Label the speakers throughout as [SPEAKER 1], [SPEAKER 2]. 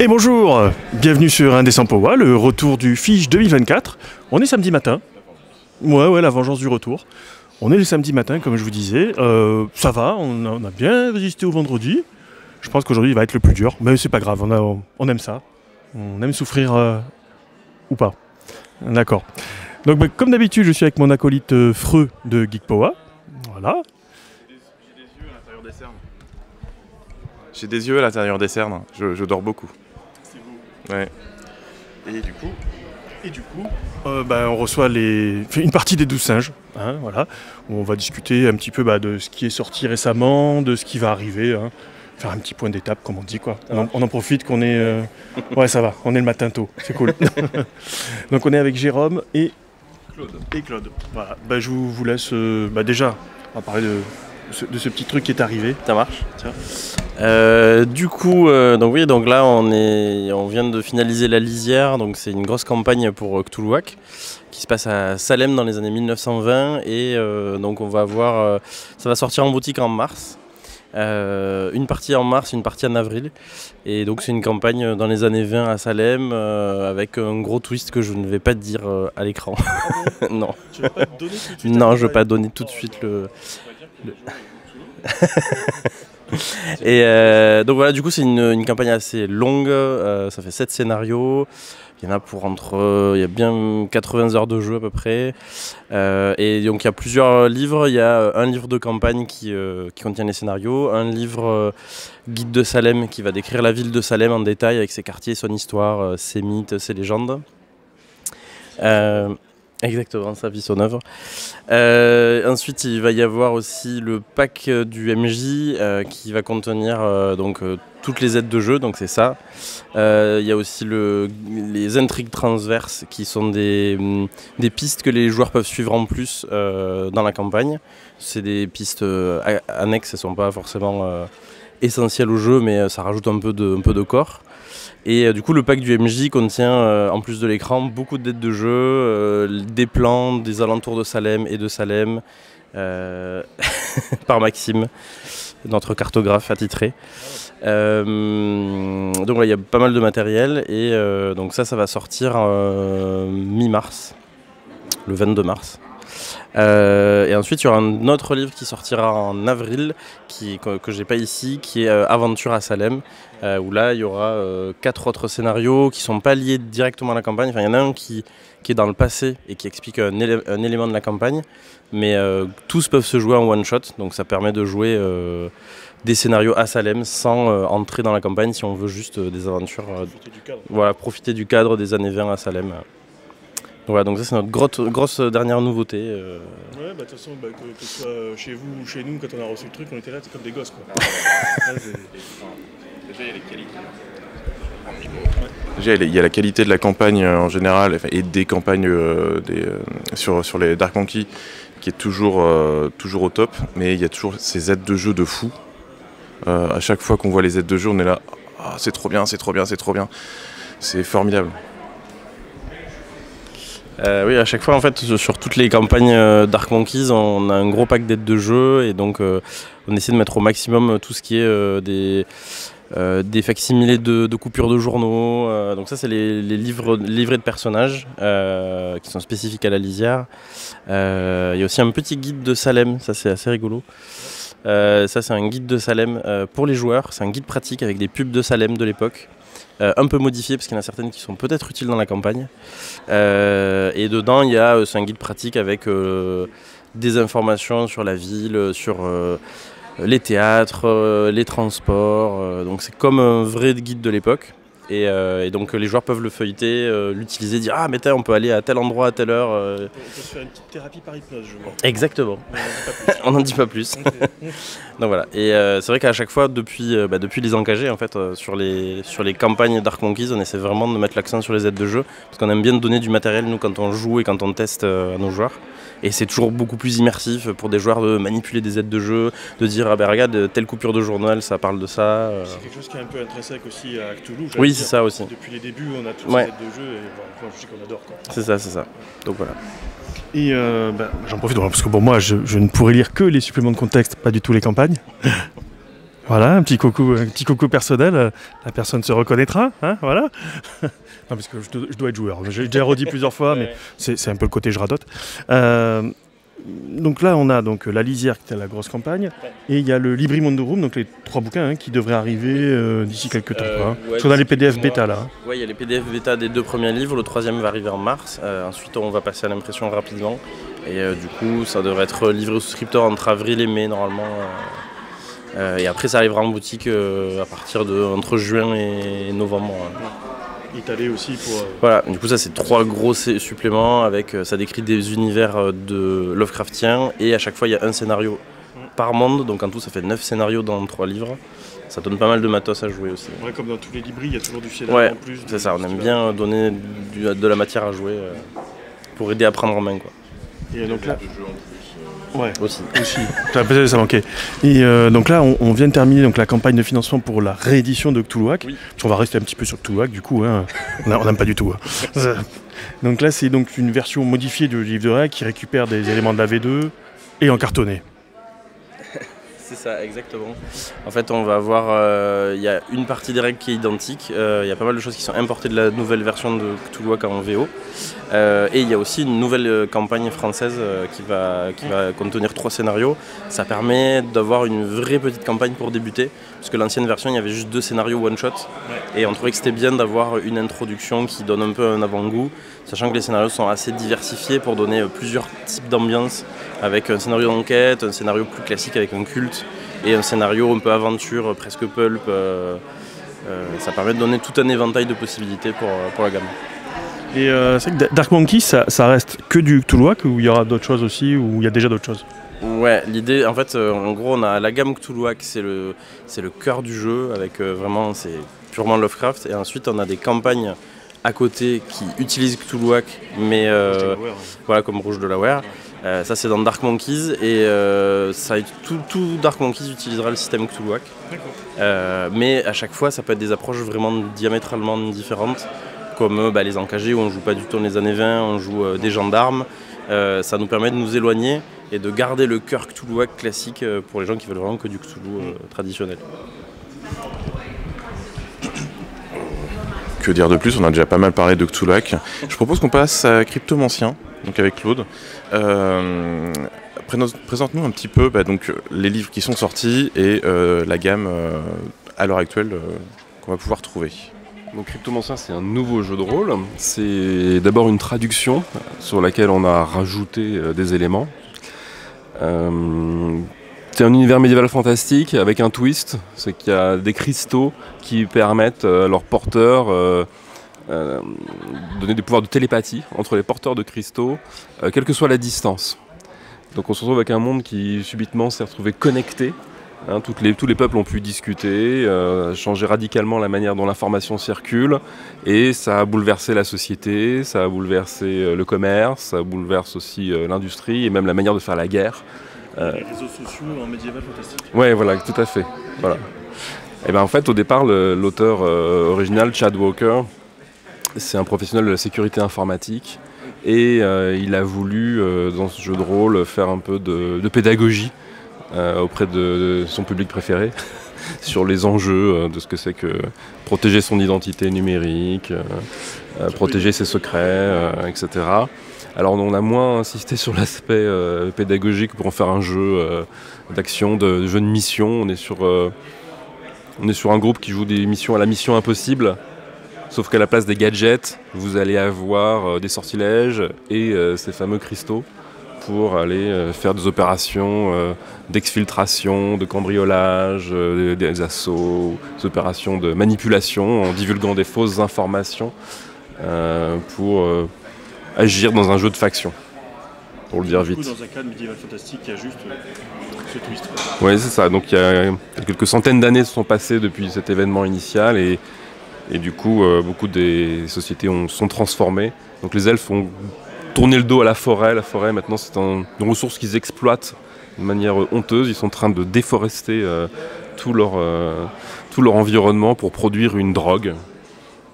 [SPEAKER 1] Et bonjour, bienvenue sur Indecent-Powa, le retour du Fiche 2024. On est samedi matin. Ouais, la vengeance du retour. On est le samedi matin, comme je vous disais. Ça va, on a bien résisté au vendredi. Je pense qu'aujourd'hui, il va être le plus dur. Mais c'est pas grave, on aime ça. On aime souffrir ou pas. D'accord. Donc, comme d'habitude, je suis avec mon acolyte Freux de Geek-Powa. Voilà.
[SPEAKER 2] J'ai des yeux à l'intérieur des cernes. Je dors beaucoup.
[SPEAKER 1] C'est beau.
[SPEAKER 2] Ouais.
[SPEAKER 1] Et du coup, on reçoit une partie des 12 singes, hein, voilà, où on va discuter un petit peu de ce qui est sorti récemment, de ce qui va arriver, hein, faire un petit point d'étape, comme on dit, quoi. On en profite qu'on est... Ouais, ça va, on est le matin tôt, c'est cool. Donc on est avec Jérôme et Claude. Voilà, je vous laisse déjà, on va parler de ce petit truc qui est arrivé.
[SPEAKER 3] Ça marche. Tiens. Donc là on vient de finaliser La Lisière, donc c'est une grosse campagne pour Cthulhuac qui se passe à Salem dans les années 1920 et donc on va avoir, ça va sortir en boutique en mars, une partie en mars, une partie en avril, et donc c'est une campagne dans les années 20 à Salem avec un gros twist que je ne vais pas dire à l'écran. Non.
[SPEAKER 1] Tu vas pas te donner tout de suite?
[SPEAKER 3] Non, je ne vais pas donner tout de suite le... Et donc voilà, du coup c'est une campagne assez longue, ça fait 7 scénarios, il y en a il y a bien 80 heures de jeu à peu près, et donc il y a plusieurs livres. Il y a un livre de campagne qui contient les scénarios, un livre guide de Salem qui va décrire la ville de Salem en détail avec ses quartiers, son histoire, ses mythes, ses légendes. Exactement, sa vie, son œuvre. Ensuite, il va y avoir aussi le pack du MJ qui va contenir toutes les aides de jeu, donc c'est ça. Il y a aussi les intrigues transverses qui sont des pistes que les joueurs peuvent suivre en plus dans la campagne. C'est des pistes annexes, elles ne sont pas forcément essentielles au jeu, mais ça rajoute un peu de corps. Et du coup le pack du MJ contient en plus de l'écran beaucoup d'aides de jeu, des plans des alentours de Salem et de Salem par Maxime, notre cartographe attitré. Donc là il y a pas mal de matériel et donc ça va sortir mi-mars, le 22 mars. Et ensuite il y aura un autre livre qui sortira en avril que j'ai pas ici, qui est Aventure à Salem, où là il y aura 4 autres scénarios qui sont pas liés directement à la campagne. Enfin il y en a un qui est dans le passé et qui explique un élément de la campagne, mais tous peuvent se jouer en one shot, donc ça permet de jouer des scénarios à Salem sans entrer dans la campagne si on veut juste des aventures, profiter du cadre des années 20 à Salem. Voilà, donc ça c'est notre grosse dernière nouveauté.
[SPEAKER 1] Ouais, de toute façon, que ce soit chez vous ou chez nous, quand on a reçu le truc, on était là, c'est comme des gosses, quoi.
[SPEAKER 2] Déjà, il y a les qualités. Déjà, il y a la qualité de la campagne en général, et des campagnes sur les Dark Monkey, qui est toujours au top, mais il y a toujours ces aides de jeu de fou. À chaque fois qu'on voit les aides de jeu, on est là, ah, c'est trop bien, c'est trop bien, c'est trop bien. C'est formidable.
[SPEAKER 3] Oui, à chaque fois, en fait, sur toutes les campagnes Dark Monkeys, on a un gros pack d'aides de jeu et donc on essaie de mettre au maximum tout ce qui est des facsimilés de coupures de journaux. Donc ça, c'est les livrets de personnages qui sont spécifiques à la lisière. Il y a aussi un petit guide de Salem, ça c'est assez rigolo. Ça, c'est un guide de Salem pour les joueurs. C'est un guide pratique avec des pubs de Salem de l'époque. Un peu modifié parce qu'il y en a certaines qui sont peut-être utiles dans la campagne. Et dedans, c'est un guide pratique avec des informations sur la ville, sur les théâtres, les transports. Donc c'est comme un vrai guide de l'époque. Et donc les joueurs peuvent le feuilleter, l'utiliser, dire « Ah mais on peut aller à tel endroit à telle heure.
[SPEAKER 1] On peut se faire une petite thérapie par hypnose, je vois.
[SPEAKER 3] Exactement. On n'en dit pas plus. Donc voilà. Et c'est vrai qu'à chaque fois, depuis les engagés, en fait, sur les campagnes Dark Monkeys, on essaie vraiment de mettre l'accent sur les aides de jeu, parce qu'on aime bien donner du matériel, nous, quand on joue et quand on teste à nos joueurs. Et c'est toujours beaucoup plus immersif pour des joueurs de manipuler des aides de jeu, de dire ah ben regarde, telle coupure de journal, ça parle de ça.
[SPEAKER 1] C'est quelque chose qui est un peu intrinsèque aussi à Cthulhu.
[SPEAKER 3] Oui, c'est ça aussi.
[SPEAKER 1] Depuis les débuts, on a toutes ces aides de jeu et je sais qu'on adore.
[SPEAKER 3] C'est ça. Donc voilà.
[SPEAKER 1] Et j'en profite parce que moi, je ne pourrais lire que les suppléments de contexte, pas du tout les campagnes. Voilà, un petit coucou personnel, la personne se reconnaîtra, hein, voilà. Non, parce que je dois être joueur, j'ai déjà redit plusieurs fois, mais c'est un peu le côté je radote. Donc là, on a donc la lisière qui est la grosse campagne, et il y a le Librimondo Room, donc les 3 bouquins qui devraient arriver d'ici quelques temps. Parce qu'on a les PDF bêta là.
[SPEAKER 3] Oui, il y a les PDF bêta des 2 premiers livres, le 3e va arriver en mars, ensuite on va passer à l'impression rapidement, et du coup ça devrait être livré aux souscripteurs entre avril et mai normalement. Et après ça arrivera en boutique à partir entre juin et novembre.
[SPEAKER 1] Étalé aussi pour...
[SPEAKER 3] Voilà, du coup ça c'est 3 gros suppléments avec, ça décrit des univers de Lovecraftien et à chaque fois il y a un scénario par monde, donc en tout ça fait 9 scénarios dans 3 livres. Ça donne pas mal de matos à jouer aussi.
[SPEAKER 1] Ouais, comme dans tous les libris, il y a toujours du scénario en plus.
[SPEAKER 3] Ouais, c'est ça, on aime bien donner de la matière à jouer pour aider à prendre en main, quoi.
[SPEAKER 1] Et donc là...
[SPEAKER 3] Ouais, aussi.
[SPEAKER 1] Ça manquait. Et donc là, on vient de terminer donc, la campagne de financement pour la réédition de Cthulhuac. Oui. On va rester un petit peu sur Cthulhuac, du coup, hein. On n'aime pas du tout. Hein. Donc là, c'est donc une version modifiée du livre de règles qui récupère des éléments de la V2 et en cartonné.
[SPEAKER 3] C'est ça, exactement. En fait, on va avoir, il y a une partie des règles qui est identique. Il y a pas mal de choses qui sont importées de la nouvelle version de Cthulhuac en VO. Et il y a aussi une nouvelle campagne française qui va contenir 3 scénarios. Ça permet d'avoir une vraie petite campagne pour débuter. Parce que l'ancienne version, il y avait juste 2 scénarios one-shot. Et on trouvait que c'était bien d'avoir une introduction qui donne un peu un avant-goût. Sachant que les scénarios sont assez diversifiés pour donner plusieurs types d'ambiance. Avec un scénario d'enquête, un scénario plus classique avec un culte. Et un scénario un peu aventure, presque pulp. Ça permet de donner tout un éventail de possibilités pour la gamme.
[SPEAKER 1] Et c'est vrai que Dark Monkey, ça reste que du Cthulhuac ou il y aura d'autres choses aussi, ou il y a déjà d'autres choses?
[SPEAKER 3] Ouais, l'idée, en fait, en gros, on a la gamme Cthulhuac, c'est le cœur du jeu, avec vraiment, c'est purement Lovecraft. Et ensuite, on a des campagnes à côté qui utilisent Cthulhuac, mais voilà, comme Rouge Delaware. Ça, c'est dans Dark Monkeys, et tout Dark Monkeys utilisera le système Cthulhuac. Mais à chaque fois, ça peut être des approches vraiment diamétralement différentes. Comme les encagés où on joue pas du tout dans les années 20, on joue des gendarmes. Ça nous permet de nous éloigner et de garder le cœur Cthulhuac classique pour les gens qui veulent vraiment que du Cthulhu traditionnel.
[SPEAKER 2] Que dire de plus? On a déjà pas mal parlé de Cthulhuac. Je propose qu'on passe à Cryptomancien, donc avec Claude. Présente-nous un petit peu donc, les livres qui sont sortis et la gamme à l'heure actuelle qu'on va pouvoir trouver.
[SPEAKER 4] Donc Cryptomancien, c'est un nouveau jeu de rôle. C'est d'abord une traduction sur laquelle on a rajouté des éléments. C'est un univers médiéval fantastique avec un twist, c'est qu'il y a des cristaux qui permettent à leurs porteurs de donner des pouvoirs de télépathie entre les porteurs de cristaux, quelle que soit la distance. Donc on se retrouve avec un monde qui subitement s'est retrouvé connecté. Tous les peuples ont pu discuter, changer radicalement la manière dont l'information circule, et ça a bouleversé la société, ça a bouleversé le commerce, ça bouleverse aussi l'industrie et même la manière de faire la guerre.
[SPEAKER 1] Les réseaux sociaux en médiéval fantastique.
[SPEAKER 4] Ouais, voilà, tout à fait. Voilà. Et en fait, au départ, l'auteur original, Chad Walker, c'est un professionnel de la sécurité informatique Et il a voulu, dans ce jeu de rôle, faire un peu de pédagogie auprès de son public préféré sur les enjeux de ce que c'est que protéger son identité numérique, protéger ses secrets, etc. Alors on a moins insisté sur l'aspect pédagogique pour en faire un jeu d'action, de jeu de mission. On est sur un groupe qui joue des missions à la mission impossible. Sauf qu'à la place des gadgets, vous allez avoir des sortilèges et ces fameux cristaux pour aller faire des opérations d'exfiltration, de cambriolage, des assauts, des opérations de manipulation en divulguant des fausses informations pour agir dans un jeu de faction, pour le dire vite.
[SPEAKER 1] Dans un cadre médiéval fantastique, il y a juste ce twist.
[SPEAKER 4] Oui, c'est ça. Donc il y a quelques centaines d'années se sont passées depuis cet événement initial et du coup, beaucoup des sociétés sont transformées. Donc les elfes ont tourné le dos à la forêt. La forêt, maintenant, c'est une ressource qu'ils exploitent de manière honteuse. Ils sont en train de déforester tout leur environnement pour produire une drogue.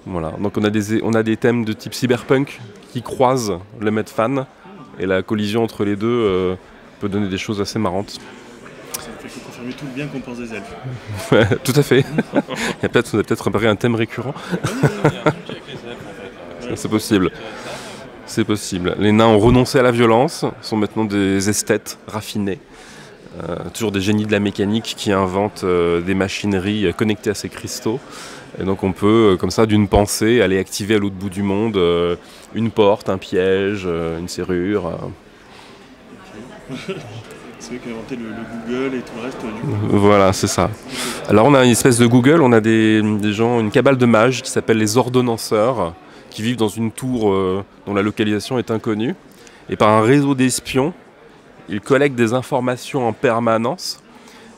[SPEAKER 4] Voilà. Donc on a des thèmes de type cyberpunk qui croisent les Medfan. Et la collision entre les deux peut donner des choses assez marrantes.
[SPEAKER 1] Ça me fait confirmer tout le bien qu'on pense des elfes.
[SPEAKER 4] Ouais, tout à fait. On a peut-être repéré un thème récurrent. C'est possible. C'est possible. Les nains ont renoncé à la violence, sont maintenant des esthètes raffinés. Toujours des génies de la mécanique qui inventent des machineries connectées à ces cristaux. Et donc on peut, comme ça, d'une pensée, aller activer à l'autre bout du monde une porte, un piège, une serrure.
[SPEAKER 1] C'est eux qui ont inventé le Google et tout le reste du coup.
[SPEAKER 4] Voilà, c'est ça. Alors on a une espèce de Google, on a des gens, une cabale de mages qui s'appellent les ordonnanceurs, qui vivent dans une tour dont la localisation est inconnue. Et par un réseau d'espions, ils collectent des informations en permanence.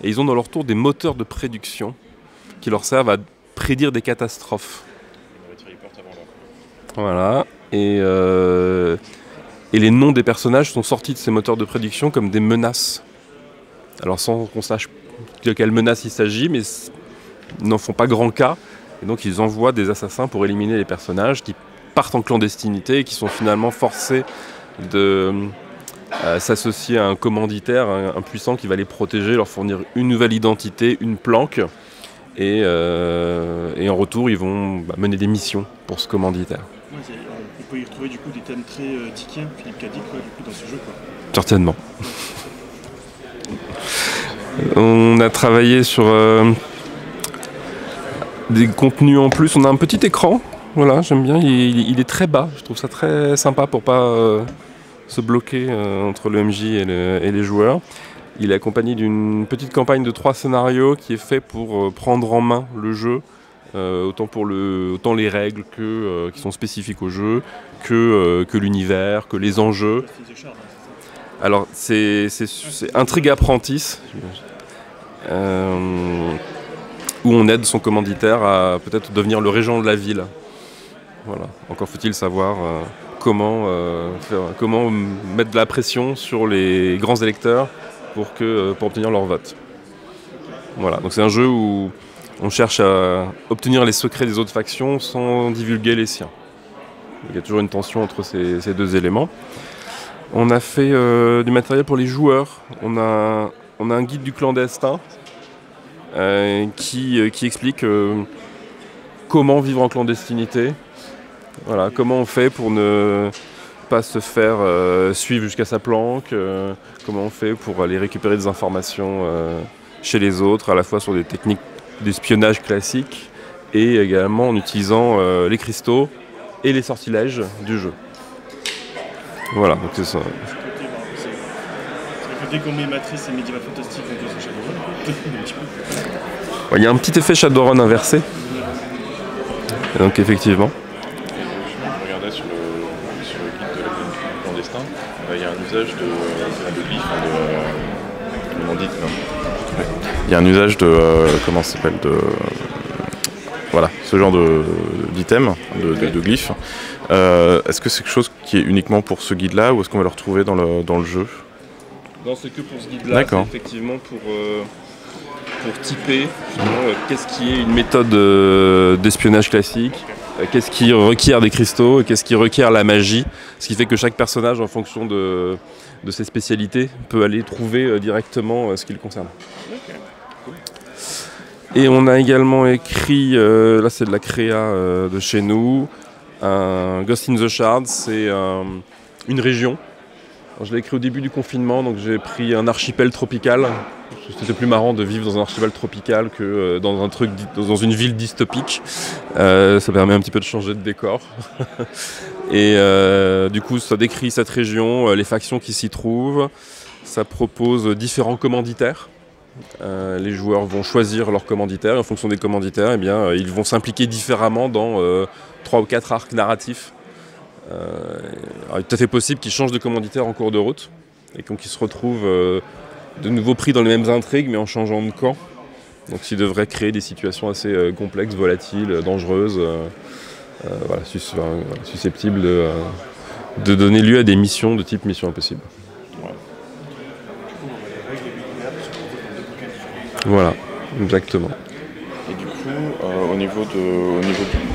[SPEAKER 4] Et ils ont dans leur tour des moteurs de prédiction qui leur servent à prédire des catastrophes. Voilà. Et les noms des personnages sont sortis de ces moteurs de prédiction comme des menaces. Alors sans qu'on sache de quelle menace il s'agit, mais ils n'en font pas grand cas. Et donc ils envoient des assassins pour éliminer les personnages qui partent en clandestinité et qui sont finalement forcés de s'associer à un commanditaire, un puissant qui va les protéger, leur fournir une nouvelle identité, une planque. Et en retour, ils vont mener des missions pour ce commanditaire.
[SPEAKER 1] Ouais, on peut y retrouver du coup des thèmes très dickiens, Philippe Cadic, du coup, dans ce jeu, quoi.
[SPEAKER 4] Certainement. On a travaillé sur des contenus en plus. On a un petit écran, voilà, j'aime bien. Il est très bas, je trouve ça très sympa pour pas se bloquer entre le MJ et les joueurs. Il est accompagné d'une petite campagne de 3 scénarios qui est fait pour prendre en main le jeu, autant les règles qui sont spécifiques au jeu, que l'univers, que les enjeux. Alors c'est Intrigue Apprentice, où on aide son commanditaire à peut-être devenir le régent de la ville. Voilà. Encore faut-il savoir comment mettre de la pression sur les grands électeurs pour obtenir leur vote. Voilà, donc c'est un jeu où on cherche à obtenir les secrets des autres factions sans divulguer les siens. Il y a toujours une tension entre ces deux éléments. On a fait du matériel pour les joueurs. On a un guide du clandestin qui explique comment vivre en clandestinité. Voilà, comment on fait pour ne pas se faire suivre jusqu'à sa planque, comment on fait pour aller récupérer des informations chez les autres, à la fois sur des techniques d'espionnage classiques et également en utilisant les cristaux et les sortilèges du jeu. Voilà, donc c'est ça.
[SPEAKER 1] C'est que dès qu'on met Matrice et Medieval Fantastic, on peut se Shadowrun.
[SPEAKER 4] Il y a un petit effet Shadowrun inversé. Et donc effectivement.
[SPEAKER 2] Je regardais sur le guide de la clandestin, il y a un usage de glyphes, il y a un usage de comment ça s'appelle, voilà, ce genre d'item, de glyphes. Est-ce que c'est quelque chose qui est uniquement pour ce guide-là ou est-ce qu'on va le retrouver dans le jeu?
[SPEAKER 4] Non, c'est que pour ce guide-là, c'est effectivement pour typer qu'est-ce qui est une méthode d'espionnage classique, qu'est-ce qui requiert des cristaux et qu'est-ce qui requiert la magie. Ce qui fait que chaque personnage, en fonction de ses spécialités, peut aller trouver directement ce qui le concerne. Et on a également écrit, là c'est de la créa de chez nous, un Ghost in the Shard, c'est une région. Alors, je l'ai écrit au début du confinement, donc j'ai pris un archipel tropical. C'était plus marrant de vivre dans un archipel tropical que dans une ville dystopique. Ça permet un petit peu de changer de décor. Et du coup, ça décrit cette région, les factions qui s'y trouvent. Ça propose différents commanditaires. Les joueurs vont choisir leurs commanditaires. Et en fonction des commanditaires, eh bien, ils vont s'impliquer différemment dans 3 ou 4 arcs narratifs. Il est tout à fait possible qu'ils changent de commanditaire en cours de route et donc ils se retrouvent de nouveau pris dans les mêmes intrigues mais en changeant de camp. Donc ils devraient créer des situations assez complexes, volatiles, dangereuses, susceptibles de donner lieu à des missions de type Mission Impossible. Ouais. Voilà, exactement.
[SPEAKER 2] Et du coup,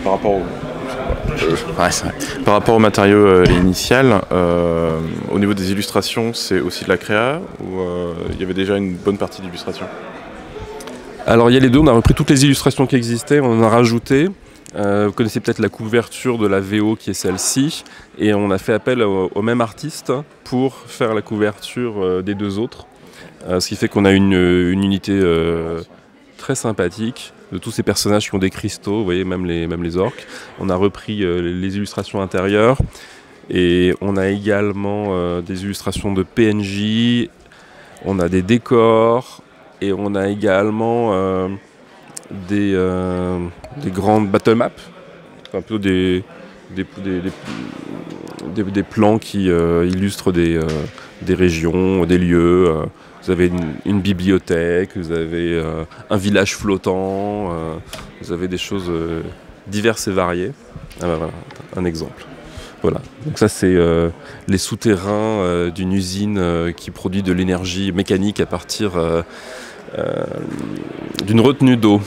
[SPEAKER 2] par rapport au matériau initial, au niveau des illustrations, c'est aussi de la créa ou il y avait déjà une bonne partie d'illustration?
[SPEAKER 4] Alors il y a les deux, on a repris toutes les illustrations qui existaient, on en a rajouté. Vous connaissez peut-être la couverture de la VO qui est celle-ci, et on a fait appel au même artiste pour faire la couverture des deux autres. Ce qui fait qu'on a une unité très sympathique de tous ces personnages qui ont des cristaux, vous voyez, même les orques. On a repris les illustrations intérieures et on a également des illustrations de PNJ, on a des décors et on a également des grandes battle maps, un peu des plans qui illustrent des régions, des lieux. Vous avez une bibliothèque, vous avez un village flottant, vous avez des choses diverses et variées. Ah ben voilà, un exemple. Voilà. Donc ça c'est les souterrains d'une usine qui produit de l'énergie mécanique à partir d'une retenue d'eau.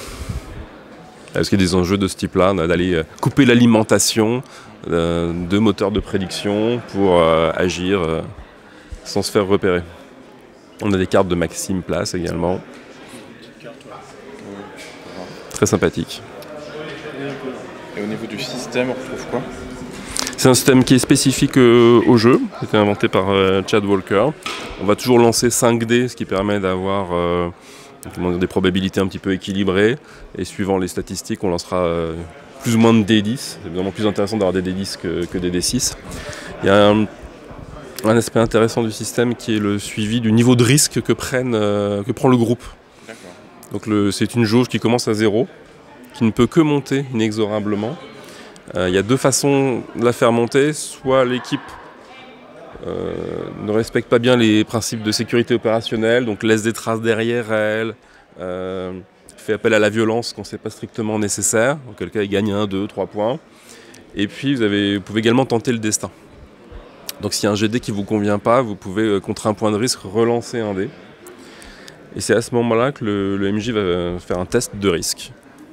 [SPEAKER 4] Parce qu'il y a des enjeux de ce type-là, d'aller couper l'alimentation de moteurs de prédiction pour agir sans se faire repérer. On a des cartes de Maxime Place également. Très sympathique.
[SPEAKER 2] Et au niveau du système, on retrouve quoi?
[SPEAKER 4] C'est un système qui est spécifique au jeu, qui a été inventé par Chad Walker. On va toujours lancer 5 dés, ce qui permet d'avoir des probabilités un petit peu équilibrées. Et suivant les statistiques, on lancera plus ou moins de D10. C'est vraiment plus intéressant d'avoir des D10 que des D6. Il y a un aspect intéressant du système qui est le suivi du niveau de risque que prend le groupe. Donc c'est une jauge qui commence à 0, qui ne peut que monter inexorablement. Il y a 2 façons de la faire monter, soit l'équipe ne respecte pas bien les principes de sécurité opérationnelle, donc laisse des traces derrière elle, fait appel à la violence quand c'est pas strictement nécessaire, auquel cas il gagne 1, 2, 3 points. Et puis vous pouvez également tenter le destin. Donc s'il y a un GD qui ne vous convient pas, vous pouvez, contre un point de risque, relancer un dé. Et c'est à ce moment-là que le MJ va faire un test de risque.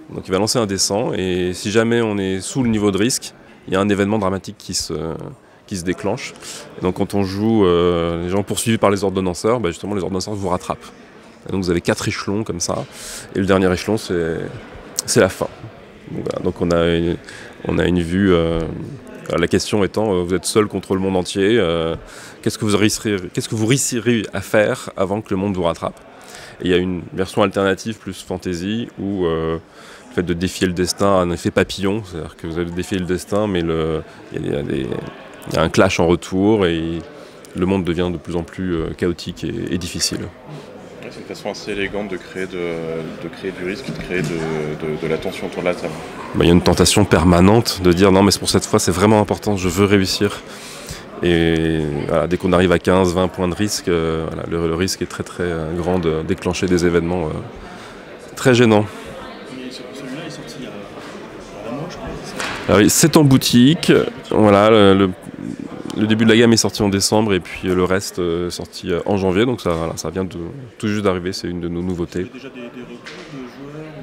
[SPEAKER 4] Donc il va lancer un dé 100, et si jamais on est sous le niveau de risque, il y a un événement dramatique qui se déclenche. Et donc quand on joue les gens poursuivis par les ordonnanceurs, justement les ordonnanceurs vous rattrapent. Et donc vous avez 4 échelons comme ça, et le dernier échelon c'est la fin. Donc on a une vue... la question étant, vous êtes seul contre le monde entier, qu'est-ce que vous réussirez à faire avant que le monde vous rattrape? Et il y a une version alternative plus fantasy où le fait de défier le destin a un effet papillon, c'est-à-dire que vous allez défier le destin, mais il y a un clash en retour et le monde devient de plus en plus chaotique et difficile.
[SPEAKER 2] C'est une façon assez élégante de créer du risque, de créer de la tension autour de la table.
[SPEAKER 4] Il y a une tentation permanente de dire non mais pour cette fois c'est vraiment important, je veux réussir. Et voilà, dès qu'on arrive à 15-20 points de risque, le risque est très très grand de déclencher des événements très gênants.
[SPEAKER 1] Celui-là est sorti il y a un mois, je crois.
[SPEAKER 4] Alors, c'est en boutique, voilà, le début de la gamme est sorti en décembre et puis le reste sorti en janvier, donc ça vient tout juste d'arriver, c'est une de nos nouveautés. Il y a déjà des retours de joueurs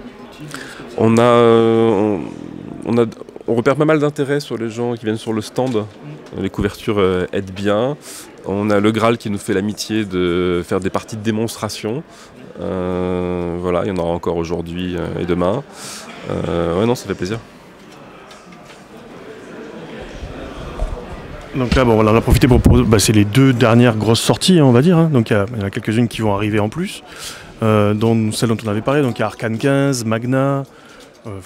[SPEAKER 4] ou de boutiques? On repère pas mal d'intérêt sur les gens qui viennent sur le stand. Les couvertures aident bien. On a le Graal qui nous fait l'amitié de faire des parties de démonstration. Voilà, il y en aura encore aujourd'hui et demain. Ouais, non, ça fait plaisir.
[SPEAKER 1] Donc là, bon, on en a profité pour c'est les 2 dernières grosses sorties, hein, on va dire. Hein. Donc il y en a quelques-unes qui vont arriver en plus, dont celle dont on avait parlé. Donc il y a Arcane 15, Magna.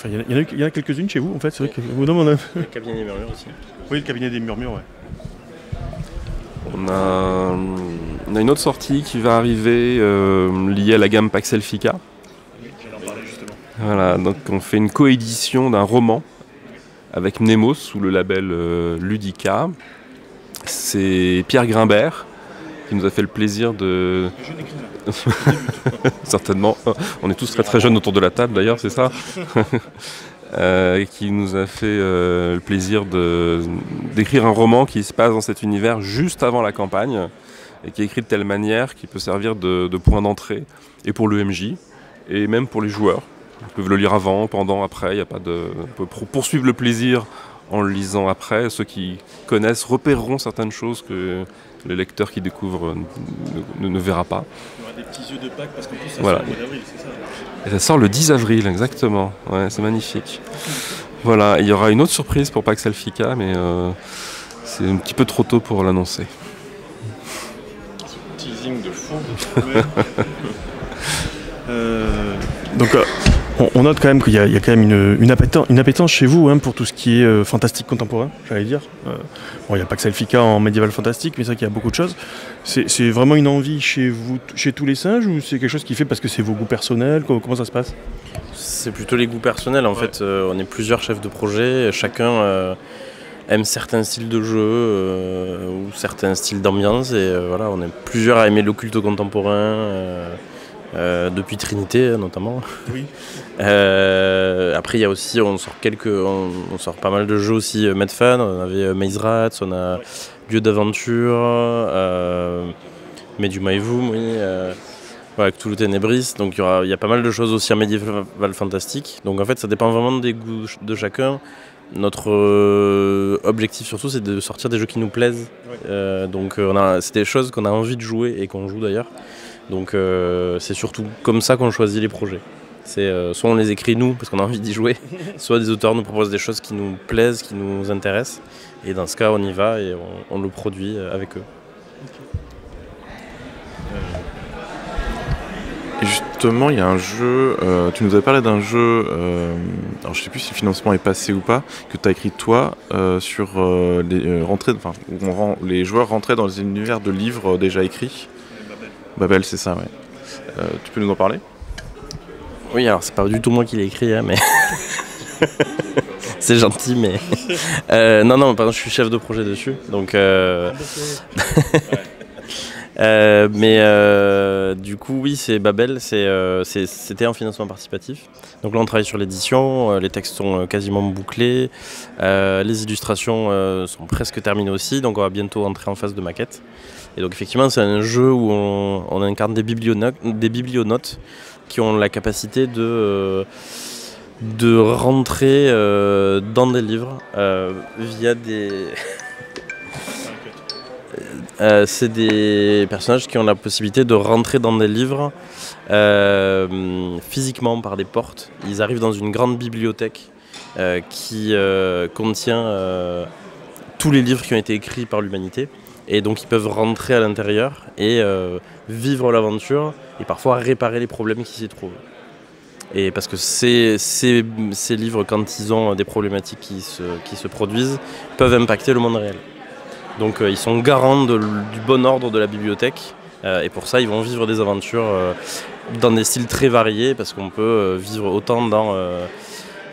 [SPEAKER 1] Il y en a quelques-unes chez vous, en fait. C'est vrai que
[SPEAKER 3] Le cabinet des murmures aussi.
[SPEAKER 1] Oui, le cabinet des murmures, ouais.
[SPEAKER 4] On a une autre sortie qui va arriver liée à la gamme Paxelfica.
[SPEAKER 1] J'allais en parler justement.
[SPEAKER 4] Voilà, donc on fait une coédition d'un roman avec Mnemos sous le label Ludica. C'est Pierre Grimbert qui nous a fait le plaisir de... Certainement, on est tous très très jeunes autour de la table d'ailleurs, c'est ça. Qui nous a fait le plaisir d'écrire un roman qui se passe dans cet univers juste avant la campagne et qui est écrit de telle manière qu'il peut servir de point d'entrée et pour le MJ et même pour les joueurs. Ils peuvent le lire avant, pendant, après, on peut poursuivre le plaisir en le lisant après. Ceux qui connaissent repéreront certaines choses que le lecteur qui découvre ne verra pas.
[SPEAKER 1] Il y aura des petits yeux de Pâques parce qu'en plus ça
[SPEAKER 4] Voilà.
[SPEAKER 1] sort au mois d'avril, c'est ça?
[SPEAKER 4] Et ça sort le 10 avril, exactement. Ouais, c'est magnifique. Voilà, il y aura une autre surprise pour Paxelfica, mais c'est un petit peu trop tôt pour l'annoncer.
[SPEAKER 2] Teasing de fou.
[SPEAKER 1] Donc on note quand même qu'il y a quand même une appétence chez vous, hein, pour tout ce qui est fantastique contemporain, j'allais dire. Bon, il n'y a pas que Paxelfica en médiéval fantastique, mais c'est vrai qu'il y a beaucoup de choses. C'est vraiment une envie chez vous, chez tous les singes, ou c'est quelque chose qui fait parce que c'est vos goûts personnels? Comment ça se passe?
[SPEAKER 3] C'est plutôt les goûts personnels en fait. On est plusieurs chefs de projet, chacun aime certains styles de jeu ou certains styles d'ambiance, et voilà, on est plusieurs à aimer l'occulte contemporain. Depuis Trinité notamment.
[SPEAKER 1] Oui.
[SPEAKER 3] Après il y a aussi, on sort pas mal de jeux aussi Medfan. On avait Maze Rats, on a Lieu d'aventure, Medium Evum, oui, avec Cthulhu Ténébris. Donc il y a pas mal de choses aussi en médiéval fantastique. Donc en fait ça dépend vraiment des goûts de chacun. Notre objectif surtout c'est de sortir des jeux qui nous plaisent. Donc c'est des choses qu'on a envie de jouer et qu'on joue d'ailleurs. Donc c'est surtout comme ça qu'on choisit les projets. Soit on les écrit nous parce qu'on a envie d'y jouer, soit des auteurs nous proposent des choses qui nous plaisent, qui nous intéressent, et dans ce cas on y va et on le produit avec eux.
[SPEAKER 2] Et justement, il y a un jeu, tu nous avais parlé d'un jeu, alors je sais plus si le financement est passé ou pas, que tu as écrit toi, sur où les joueurs rentraient dans les univers de livres déjà écrits. Babel, c'est ça, ouais. Tu peux nous en parler?
[SPEAKER 3] Oui, alors c'est pas du tout moi qui l'ai écrit, hein, mais c'est gentil, mais non, pardon, je suis chef de projet dessus, donc du coup, oui, c'est Babel, c'était en financement participatif. Donc là, on travaille sur l'édition, les textes sont quasiment bouclés, les illustrations sont presque terminées aussi, donc on va bientôt entrer en phase de maquette. Et donc effectivement, c'est un jeu où on incarne des biblionautes qui ont la capacité de rentrer dans des livres via des... c'est des personnages qui ont la possibilité de rentrer dans des livres physiquement par des portes. Ils arrivent dans une grande bibliothèque qui contient tous les livres qui ont été écrits par l'humanité. Et donc ils peuvent rentrer à l'intérieur et vivre l'aventure et parfois réparer les problèmes qui s'y trouvent. Et parce que ces livres, quand ils ont des problématiques qui se produisent, peuvent impacter le monde réel. Donc ils sont garants du bon ordre de la bibliothèque, et pour ça ils vont vivre des aventures dans des styles très variés, parce qu'on peut vivre autant dans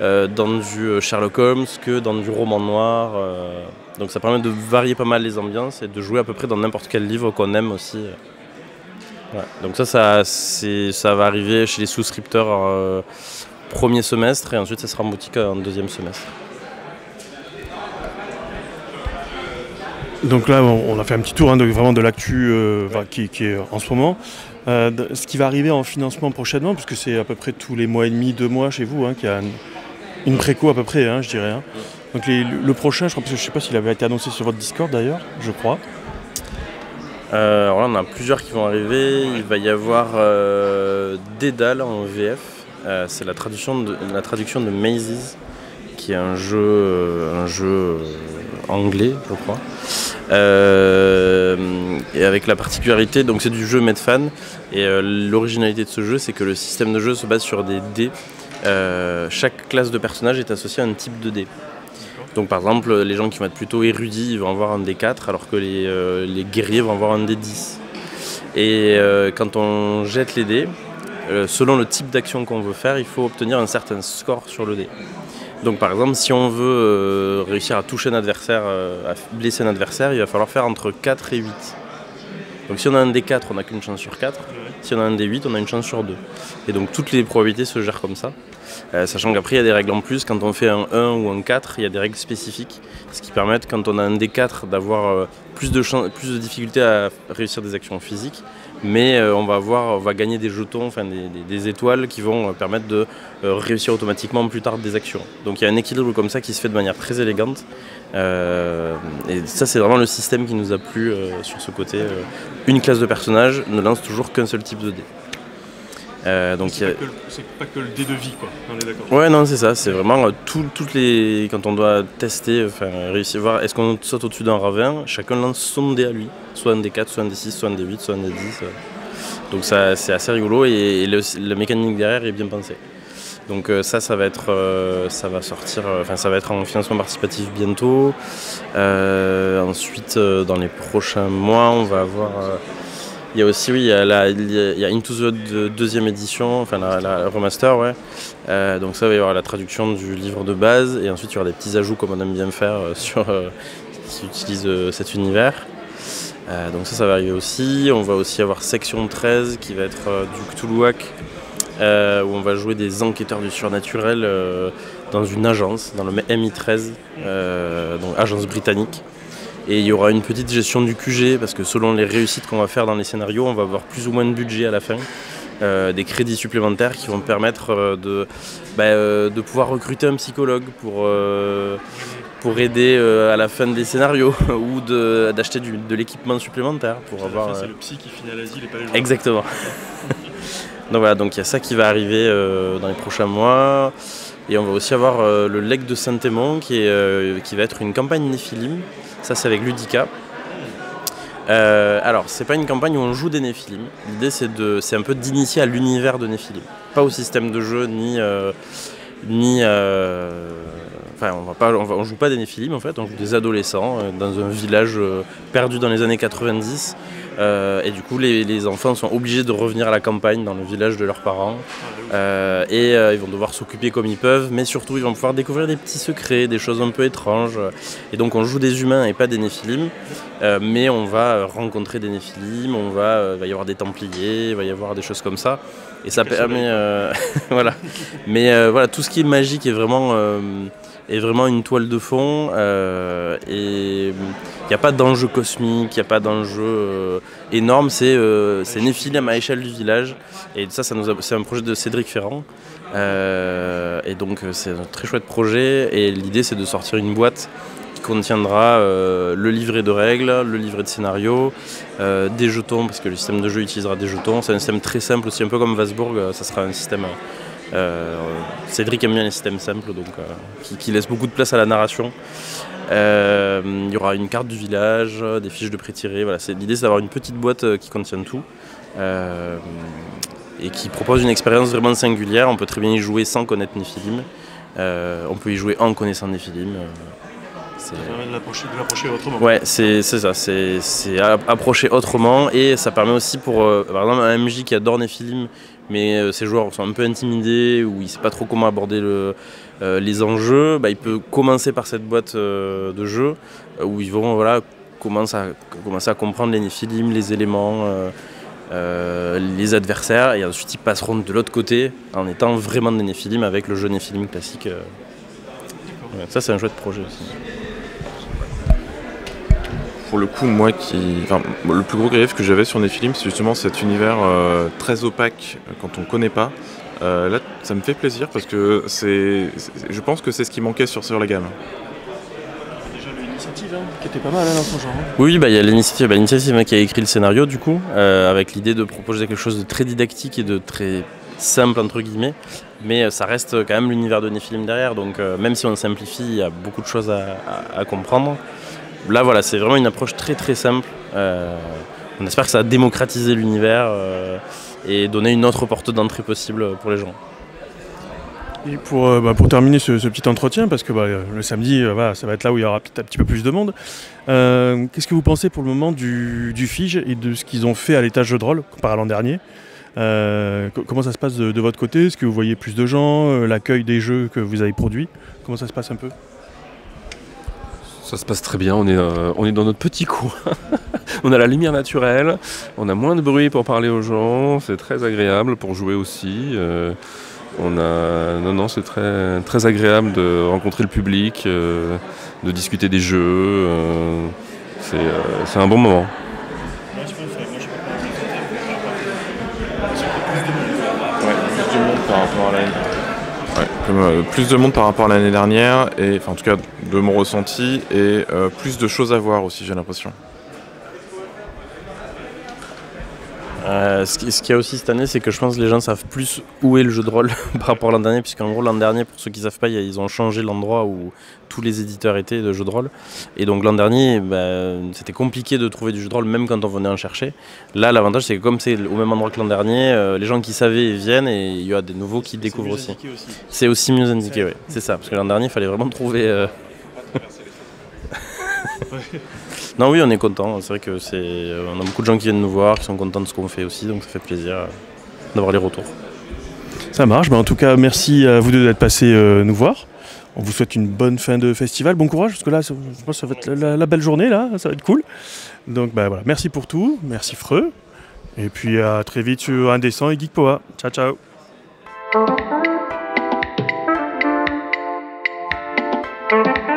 [SPEAKER 3] du Sherlock Holmes que dans du roman noir. Donc ça permet de varier pas mal les ambiances et de jouer à peu près dans n'importe quel livre qu'on aime aussi. Ouais. Donc ça va arriver chez les souscripteurs premier semestre, et ensuite ça sera en boutique en deuxième semestre.
[SPEAKER 1] Donc là, on a fait un petit tour, hein, vraiment de l'actu qui est en ce moment. Ce qui va arriver en financement prochainement, puisque c'est à peu près tous les mois et demi, 2 mois chez vous, hein, qu'il y a une préco à peu près, hein, je dirais. Hein. Donc le prochain, je crois, parce que je sais pas s'il avait été annoncé sur votre Discord d'ailleurs, je crois.
[SPEAKER 3] Alors là, on a plusieurs qui vont arriver. Il va y avoir Dédale en VF. C'est la traduction de Mazes, qui est un jeu anglais, je crois. Et avec la particularité, donc c'est du jeu Medfan. Et l'originalité de ce jeu, c'est que le système de jeu se base sur des dés. Chaque classe de personnage est associée à un type de dé. Donc par exemple, les gens qui vont être plutôt érudits, ils vont avoir un D4, alors que les guerriers vont avoir un D10. Et quand on jette les dés, selon le type d'action qu'on veut faire, il faut obtenir un certain score sur le dé. Donc par exemple, si on veut réussir à toucher un adversaire, à blesser un adversaire, il va falloir faire entre 4 et 8. Donc si on a un D4, on n'a qu'une chance sur 4. Si on a un D8, on a une chance sur 2. Et donc toutes les probabilités se gèrent comme ça. Sachant qu'après il y a des règles en plus, quand on fait un 1 ou un 4, il y a des règles spécifiques, ce qui permettent quand on a un D4 d'avoir plus de difficultés à réussir des actions physiques, mais on va gagner des jetons, enfin des étoiles qui vont permettre de réussir automatiquement plus tard des actions. Donc il y a un équilibre comme ça qui se fait de manière très élégante, et ça c'est vraiment le système qui nous a plu sur ce côté. Une classe de personnage ne lance toujours qu'un seul type de dé.
[SPEAKER 1] Donc c'est pas que le dé de vie, quoi. On est d'accord.
[SPEAKER 3] Ouais, non, c'est ça. C'est vraiment toutes les. Quand on doit tester, réussir à voir est-ce qu'on saute au-dessus d'un ravin, chacun lance son dé à lui. Soit un D4, soit un D6, soit un D8, soit un D10. Donc ça, c'est assez rigolo et la mécanique derrière est bien pensée. Donc ça va être, ça va sortir, ça va être en financement participatif bientôt. Ensuite, dans les prochains mois, on va avoir. Il y a aussi, il y a Into the deuxième édition, la remaster, ouais. Donc ça, il va y avoir la traduction du livre de base, et ensuite il y aura des petits ajouts comme on aime bien faire qui utilisent cet univers. Donc ça va arriver aussi. On va aussi avoir Section 13 qui va être du Cthulhuac, où on va jouer des enquêteurs du surnaturel dans une agence, dans le MI13, donc agence britannique. Et il y aura une petite gestion du QG, parce que selon les réussites qu'on va faire dans les scénarios, on va avoir plus ou moins de budget à la fin, des crédits supplémentaires qui vont permettre de pouvoir recruter un psychologue pour aider à la fin des scénarios, ou d'acheter de l'équipement supplémentaire pour avoir.
[SPEAKER 1] C'est le psy qui finit à l'asile et pas les joueurs.
[SPEAKER 3] Exactement. Donc voilà, donc il y a ça qui va arriver dans les prochains mois. Et on va aussi avoir le Legs de Saint-Aimon qui va être une campagne Néphilim. Ça, c'est avec Ludica. Alors, c'est pas une campagne où on joue des Néphilim. L'idée, c'est un peu d'initier à l'univers de Néphilim. Pas au système de jeu, on joue pas des Néphilim en fait, on joue des adolescents dans un village perdu dans les années 90. Et du coup, les enfants sont obligés de revenir à la campagne, dans le village de leurs parents. Ils vont devoir s'occuper comme ils peuvent, mais surtout, ils vont pouvoir découvrir des petits secrets, des choses un peu étranges. Et donc, on joue des humains et pas des Néphilim. Mais on va rencontrer des Néphilim, il va y avoir des Templiers, il va y avoir des choses comme ça. Et ça permet... voilà. Mais voilà, tout ce qui est magique est vraiment une toile de fond. Et il n'y a pas d'enjeu cosmique, il n'y a pas d'enjeu énorme. C'est Néphilim à l'échelle du village. Et ça c'est un projet de Cédric Ferrand. Et donc c'est un très chouette projet. Et l'idée, c'est de sortir une boîte qui contiendra le livret de règles, le livret de scénario, des jetons, parce que le système de jeu utilisera des jetons. C'est un système très simple aussi, un peu comme Vasbourg. Ça sera un système... Cédric aime bien les systèmes simples, donc qui laissent beaucoup de place à la narration. Il y aura une carte du village, des fiches de pré-tirées. Voilà, l'idée, c'est d'avoir une petite boîte qui contient tout et qui propose une expérience vraiment singulière. On peut très bien y jouer sans connaître Néphilim. On peut y jouer en connaissant Néphilim.
[SPEAKER 1] Ça permet de l'approcher autrement.
[SPEAKER 3] Ouais, c'est ça, c'est approcher autrement, et ça permet aussi pour par exemple un MJ qui adore Néphilim, mais ses joueurs sont un peu intimidés ou il ne sait pas trop comment aborder les enjeux, il peut commencer par cette boîte de jeu où ils vont commencer à comprendre les Néphilim, les éléments, les adversaires, et ensuite ils passeront de l'autre côté en étant vraiment des Néphilim avec le jeu Néphilim classique. Ouais, ça, c'est un chouette projet aussi.
[SPEAKER 2] Pour le coup, le plus gros grief que j'avais sur Néphilim, c'est justement cet univers très opaque quand on ne connaît pas. Là, ça me fait plaisir parce que je pense que c'est ce qui manquait sur la gamme.
[SPEAKER 1] l'initiative qui était pas mal dans son genre.
[SPEAKER 3] Oui, il y a l'initiative qui a écrit le scénario du coup, avec l'idée de proposer quelque chose de très didactique et de très simple entre guillemets, mais ça reste quand même l'univers de Néphilim derrière, donc même si on simplifie, il y a beaucoup de choses à comprendre. Là voilà, c'est vraiment une approche très très simple. On espère que ça va démocratiser l'univers et donner une autre porte d'entrée possible pour les gens.
[SPEAKER 1] Et pour terminer ce petit entretien, parce que le samedi, ça va être là où il y aura peut-être un petit peu plus de monde, qu'est-ce que vous pensez pour le moment du Fige et de ce qu'ils ont fait à l'étage jeu de rôle comparé à l'an dernier? Comment ça se passe de votre côté? Est-ce que vous voyez plus de gens, l'accueil des jeux que vous avez produits? Comment ça se passe un peu?
[SPEAKER 4] Ça se passe très bien, on est dans notre petit coin. On a la lumière naturelle, on a moins de bruit pour parler aux gens, c'est très agréable pour jouer aussi. C'est très, très agréable de rencontrer le public, de discuter des jeux. C'est un bon moment.
[SPEAKER 2] Plus de monde par rapport à l'année dernière, et en tout cas de mon ressenti, et plus de choses à voir aussi, j'ai l'impression.
[SPEAKER 3] Ce qu'il y a aussi cette année, c'est que je pense que les gens savent plus où est le jeu de rôle par rapport à l'an dernier, puisqu'en gros l'an dernier, pour ceux qui ne savent pas, ils ont changé l'endroit où tous les éditeurs étaient de jeux de rôle. Et donc l'an dernier, c'était compliqué de trouver du jeu de rôle même quand on venait en chercher. Là, l'avantage, c'est que comme c'est au même endroit que l'an dernier, les gens qui savaient viennent et il y a des nouveaux qui découvrent aussi. C'est aussi mieux indiqué, oui. C'est ça, parce que l'an dernier, il fallait vraiment trouver... Non, oui, on est content. C'est vrai que on a beaucoup de gens qui viennent nous voir, qui sont contents de ce qu'on fait aussi, donc ça fait plaisir d'avoir les retours.
[SPEAKER 1] Ça marche. En tout cas, merci à vous deux d'être passés nous voir. On vous souhaite une bonne fin de festival. Bon courage, parce que là, je pense que ça va être la belle journée, là. Ça va être cool. Donc, voilà. Merci pour tout. Merci Freux. Et puis, à très vite sur Indécent et Geek Poa. Ciao, ciao.
[SPEAKER 5] Thank you.